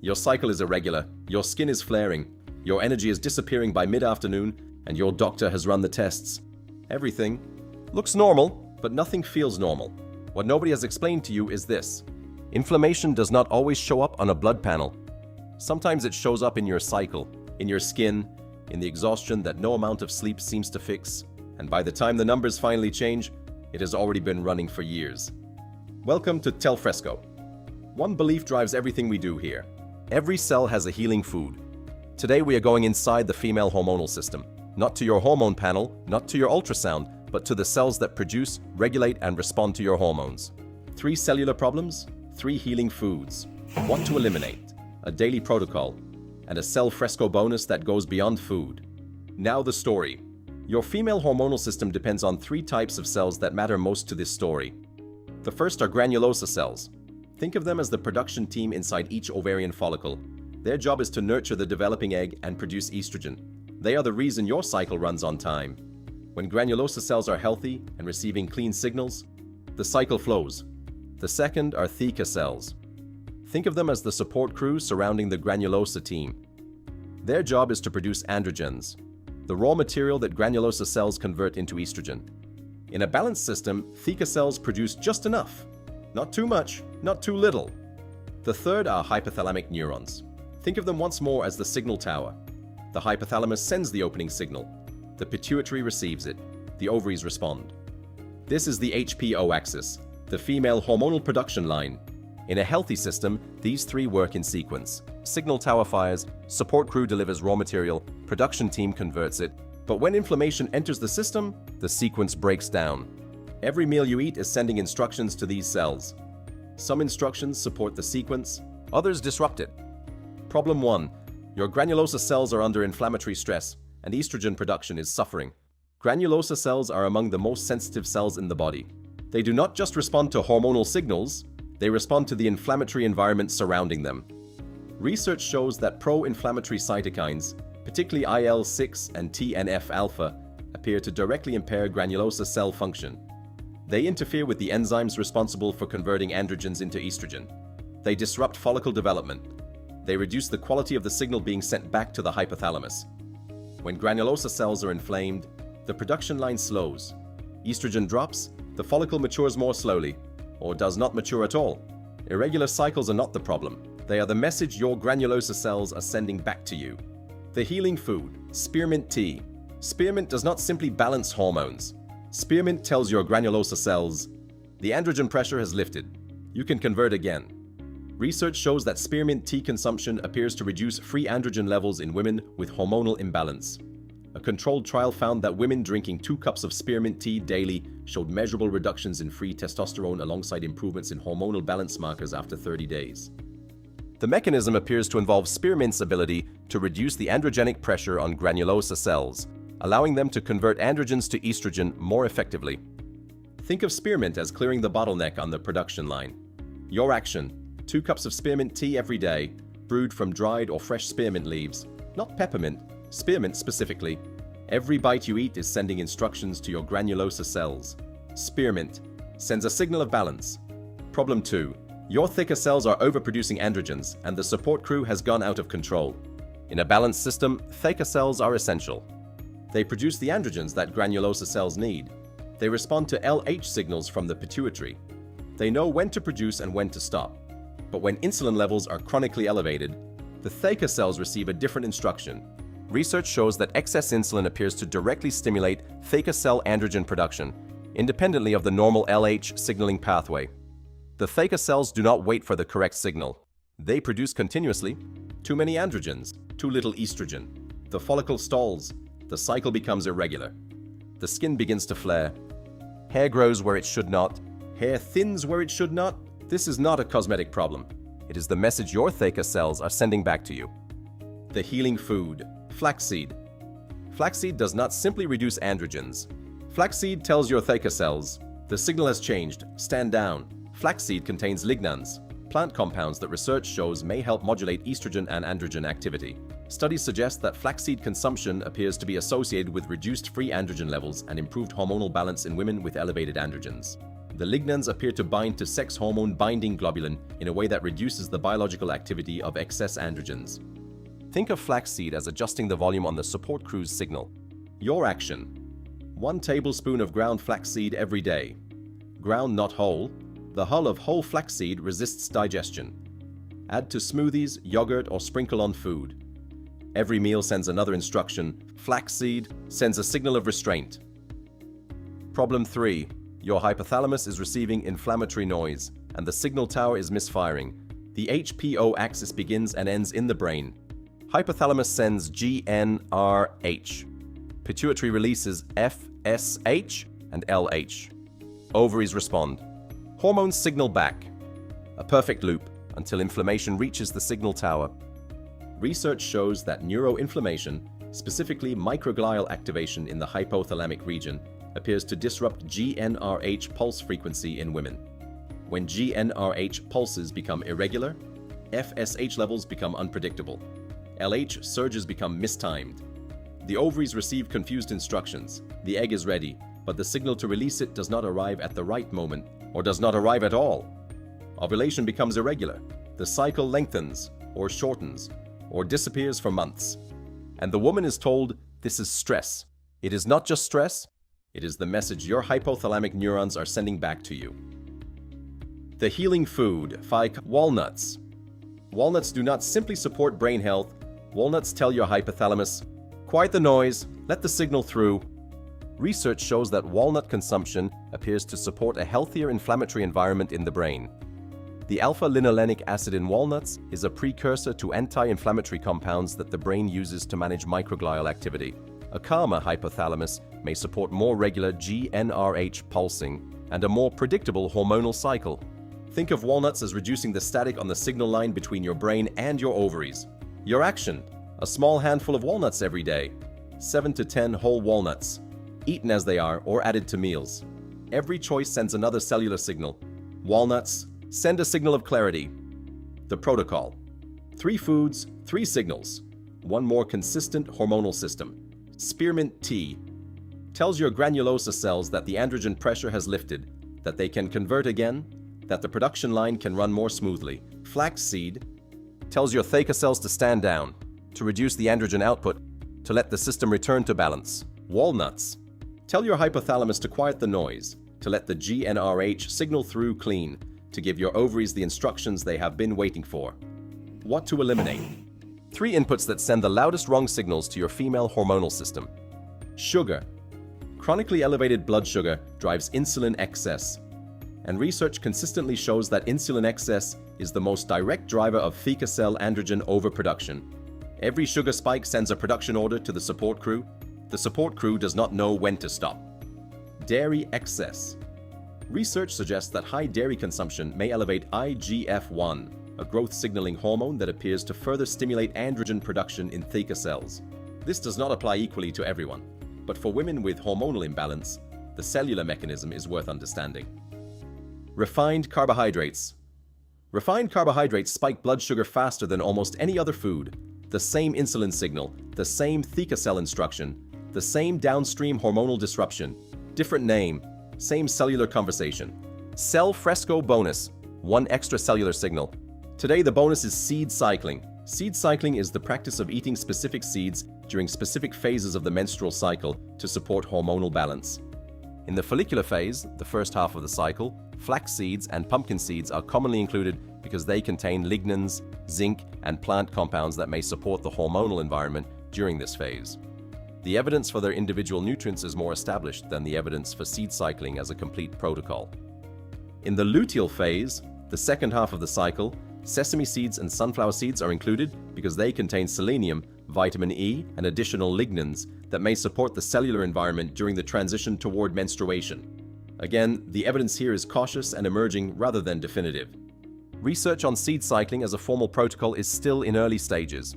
Your cycle is irregular, your skin is flaring, your energy is disappearing by mid-afternoon, and your doctor has run the tests. Everything looks normal, but nothing feels normal. What nobody has explained to you is this. Inflammation does not always show up on a blood panel. Sometimes it shows up in your cycle, in your skin, in the exhaustion that no amount of sleep seems to fix. And by the time the numbers finally change, it has already been running for years. Welcome to Cellfresco. One belief drives everything we do here. Every cell has a healing food. Today we are going inside the female hormonal system. Not to your hormone panel, not to your ultrasound, but to the cells that produce, regulate, and respond to your hormones. 3 cellular problems, 3 healing foods. 1 to eliminate, a daily protocol, and a Cellfresco bonus that goes beyond food. Now the story. Your female hormonal system depends on 3 types of cells that matter most to this story. The first are granulosa cells. Think of them as the production team inside each ovarian follicle. Their job is to nurture the developing egg and produce estrogen. They are the reason your cycle runs on time. When granulosa cells are healthy and receiving clean signals, the cycle flows. The second are Theca cells. Think of them as the support crew surrounding the granulosa team. Their job is to produce androgens, the raw material that granulosa cells convert into estrogen. In a balanced system, Theca cells produce just enough. Not too much, not too little. The third are hypothalamic neurons. Think of them once more as the signal tower. The hypothalamus sends the opening signal. The pituitary receives it. The ovaries respond. This is the HPO axis, the female hormonal production line. In a healthy system, these 3 work in sequence. Signal tower fires, support crew delivers raw material, production team converts it. But when inflammation enters the system, the sequence breaks down. Every meal you eat is sending instructions to these cells. Some instructions support the sequence, others disrupt it. Problem 1. Your granulosa cells are under inflammatory stress, and estrogen production is suffering. Granulosa cells are among the most sensitive cells in the body. They do not just respond to hormonal signals, they respond to the inflammatory environment surrounding them. Research shows that pro-inflammatory cytokines, particularly IL-6 and TNF-alpha, appear to directly impair granulosa cell function. They interfere with the enzymes responsible for converting androgens into estrogen. They disrupt follicle development. They reduce the quality of the signal being sent back to the hypothalamus. When granulosa cells are inflamed, the production line slows. Estrogen drops, the follicle matures more slowly, or does not mature at all. Irregular cycles are not the problem. They are the message your granulosa cells are sending back to you. The healing food, spearmint tea. Spearmint does not simply balance hormones. Spearmint tells your granulosa cells, the androgen pressure has lifted. You can convert again. Research shows that spearmint tea consumption appears to reduce free androgen levels in women with hormonal imbalance. A controlled trial found that women drinking 2 cups of spearmint tea daily showed measurable reductions in free testosterone alongside improvements in hormonal balance markers after 30 days. The mechanism appears to involve spearmint's ability to reduce the androgenic pressure on granulosa cells, allowing them to convert androgens to estrogen more effectively. Think of spearmint as clearing the bottleneck on the production line. Your action: 2 cups of spearmint tea every day, brewed from dried or fresh spearmint leaves. Not peppermint, spearmint specifically. Every bite you eat is sending instructions to your granulosa cells. Spearmint sends a signal of balance. Problem 2. Your Theca cells are overproducing androgens, and the support crew has gone out of control. In a balanced system, Theca cells are essential. They produce the androgens that granulosa cells need. They respond to LH signals from the pituitary. They know when to produce and when to stop. But when insulin levels are chronically elevated, the Theca cells receive a different instruction. Research shows that excess insulin appears to directly stimulate Theca cell androgen production, independently of the normal LH signaling pathway. The Theca cells do not wait for the correct signal. They produce continuously. Too many androgens, too little estrogen. The follicle stalls. The cycle becomes irregular. The skin begins to flare. Hair grows where it should not. Hair thins where it should not. This is not a cosmetic problem. It is the message your Theca cells are sending back to you. The healing food, flaxseed. Flaxseed does not simply reduce androgens. Flaxseed tells your Theca cells, the signal has changed, stand down. Flaxseed contains lignans, plant compounds that research shows may help modulate estrogen and androgen activity. Studies suggest that flaxseed consumption appears to be associated with reduced free androgen levels and improved hormonal balance in women with elevated androgens. The lignans appear to bind to sex hormone binding globulin in a way that reduces the biological activity of excess androgens. Think of flaxseed as adjusting the volume on the support crew's signal. Your action: 1 tablespoon of ground flaxseed every day. Ground not whole. The hull of whole flaxseed resists digestion. Add to smoothies, yogurt, or sprinkle on food. Every meal sends another instruction. Flaxseed sends a signal of restraint. Problem 3. Your hypothalamus is receiving inflammatory noise, and the signal tower is misfiring. The HPO axis begins and ends in the brain. Hypothalamus sends GnRH. Pituitary releases FSH and LH. Ovaries respond. Hormones signal back. A perfect loop until inflammation reaches the signal tower. Research shows that neuroinflammation, specifically microglial activation in the hypothalamic region, appears to disrupt GnRH pulse frequency in women. When GnRH pulses become irregular, FSH levels become unpredictable. LH surges become mistimed. The ovaries receive confused instructions. The egg is ready, but the signal to release it does not arrive at the right moment, or does not arrive at all. Ovulation becomes irregular. The cycle lengthens, or shortens, or disappears for months. And the woman is told, this is stress. It is not just stress, it is the message your hypothalamic neurons are sending back to you. The healing food, Theca, walnuts. Walnuts do not simply support brain health. Walnuts tell your hypothalamus, quiet the noise, let the signal through. Research shows that walnut consumption appears to support a healthier inflammatory environment in the brain. The alpha-linolenic acid in walnuts is a precursor to anti-inflammatory compounds that the brain uses to manage microglial activity. A calmer hypothalamus may support more regular GnRH pulsing and a more predictable hormonal cycle. Think of walnuts as reducing the static on the signal line between your brain and your ovaries. Your action: a small handful of walnuts every day. 7 to 10 whole walnuts, eaten as they are or added to meals. Every choice sends another cellular signal. Walnuts send a signal of clarity. The protocol: 3 foods, 3 signals. 1 more consistent hormonal system. Spearmint tea tells your granulosa cells that the androgen pressure has lifted, that they can convert again, that the production line can run more smoothly. Flaxseed tells your Theca cells to stand down, to reduce the androgen output, to let the system return to balance. Walnuts tell your hypothalamus to quiet the noise, to let the GnRH signal through clean, to give your ovaries the instructions they have been waiting for. What to eliminate? 3 inputs that send the loudest wrong signals to your female hormonal system. Sugar. Chronically elevated blood sugar drives insulin excess, and research consistently shows that insulin excess is the most direct driver of Theca cell androgen overproduction. Every sugar spike sends a production order to the support crew. The support crew does not know when to stop. Dairy excess. Research suggests that high dairy consumption may elevate IGF-1, a growth signaling hormone that appears to further stimulate androgen production in Theca cells. This does not apply equally to everyone, but for women with hormonal imbalance, the cellular mechanism is worth understanding. Refined carbohydrates. Refined carbohydrates spike blood sugar faster than almost any other food. The same insulin signal, the same Theca cell instruction, the same downstream hormonal disruption. Different name, same cellular conversation. Cellfresco bonus, 1 extra cellular signal. Today the bonus is seed cycling. Seed cycling is the practice of eating specific seeds during specific phases of the menstrual cycle to support hormonal balance. In the follicular phase, the first half of the cycle, flax seeds and pumpkin seeds are commonly included because they contain lignans, zinc, and plant compounds that may support the hormonal environment during this phase. The evidence for their individual nutrients is more established than the evidence for seed cycling as a complete protocol. In the luteal phase, the second half of the cycle, sesame seeds and sunflower seeds are included because they contain selenium, vitamin E, and additional lignans that may support the cellular environment during the transition toward menstruation. Again, the evidence here is cautious and emerging rather than definitive. Research on seed cycling as a formal protocol is still in early stages.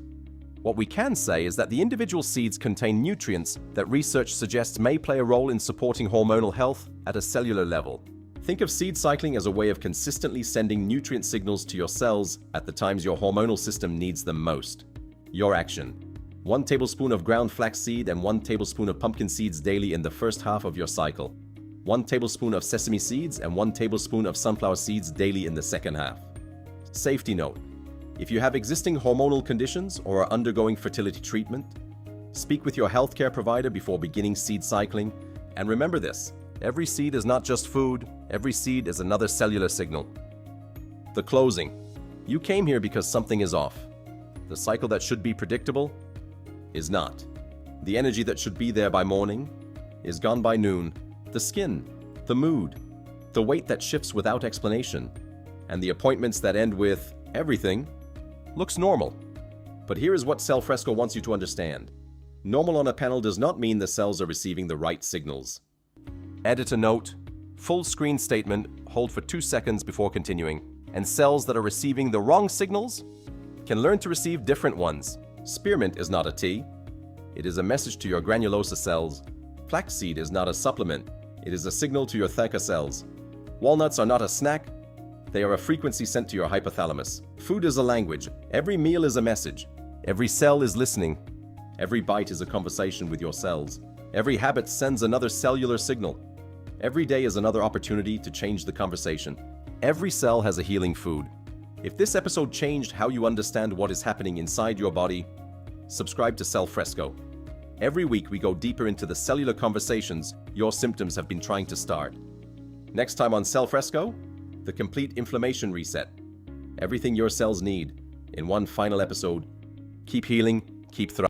What we can say is that the individual seeds contain nutrients that research suggests may play a role in supporting hormonal health at a cellular level. Think of seed cycling as a way of consistently sending nutrient signals to your cells at the times your hormonal system needs them most. Your action: 1 tablespoon of ground flaxseed and 1 tablespoon of pumpkin seeds daily in the first half of your cycle. 1 tablespoon of sesame seeds and 1 tablespoon of sunflower seeds daily in the second half. Safety note: if you have existing hormonal conditions or are undergoing fertility treatment, speak with your healthcare provider before beginning seed cycling. And remember this: every seed is not just food, every seed is another cellular signal. The closing: you came here because something is off. The cycle that should be predictable is not. The energy that should be there by morning is gone by noon. The skin, the mood, the weight that shifts without explanation, and the appointments that end with everything looks normal. But here is what Cellfresco wants you to understand. Normal on a panel does not mean the cells are receiving the right signals. Editor note: full screen statement, hold for 2 seconds before continuing, and cells that are receiving the wrong signals can learn to receive different ones. Spearmint is not a tea. It is a message to your granulosa cells. Flaxseed is not a supplement. It is a signal to your Theca cells. Walnuts are not a snack. They are a frequency sent to your hypothalamus. Food is a language. Every meal is a message. Every cell is listening. Every bite is a conversation with your cells. Every habit sends another cellular signal. Every day is another opportunity to change the conversation. Every cell has a healing food. If this episode changed how you understand what is happening inside your body, subscribe to Cellfresco. Every week we go deeper into the cellular conversations your symptoms have been trying to start. Next time on Cellfresco, the complete inflammation reset. Everything your cells need in one final episode. Keep healing, keep thriving.